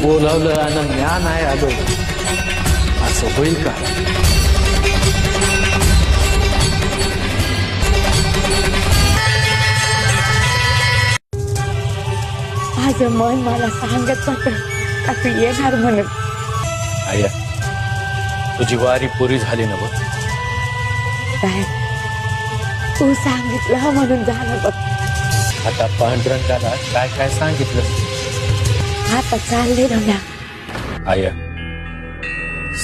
बोलावलं आणि म्या नाही आलो असं होईल का? माझं मन मला सांगत होतं का तू येणार म्हणून. आया तुझी वारी पुरी झाली ना बघ. काय तू सांगितलं म्हणून झालं बघ. आता पांडुरंगाला काय काय सांगितलं? आता चालले ना. आया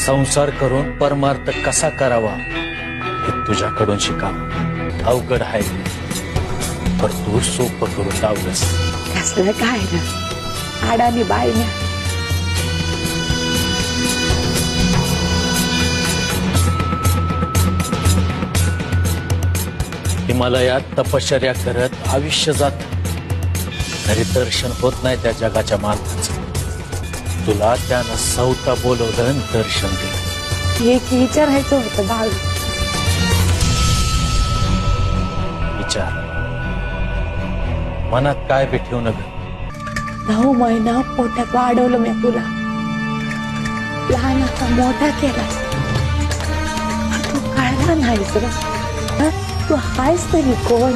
संसार करून परमार्थ कसा करावा हे तुझ्याकडून शिकावं. अवघड आहे पर तू सोपं करून लावलंस. कसलं काय ना आडानी बाईने. हिमालयात तपश्चर्या करत आयुष्य जात तरी दर्शन होत नाही त्या जगाच्या मालकाचं. तुला त्यानं सौता बोलवलं आणि दर्शन दिलं. एक विचारायचं होतं बाळ. विचार मनात काय बी ठेवू नका. 9 महिना पोटात वाढवलं मी तुला. लहानाचा मोठा केला. तू कळला नाहीस रे. तू हायस तरी कोण?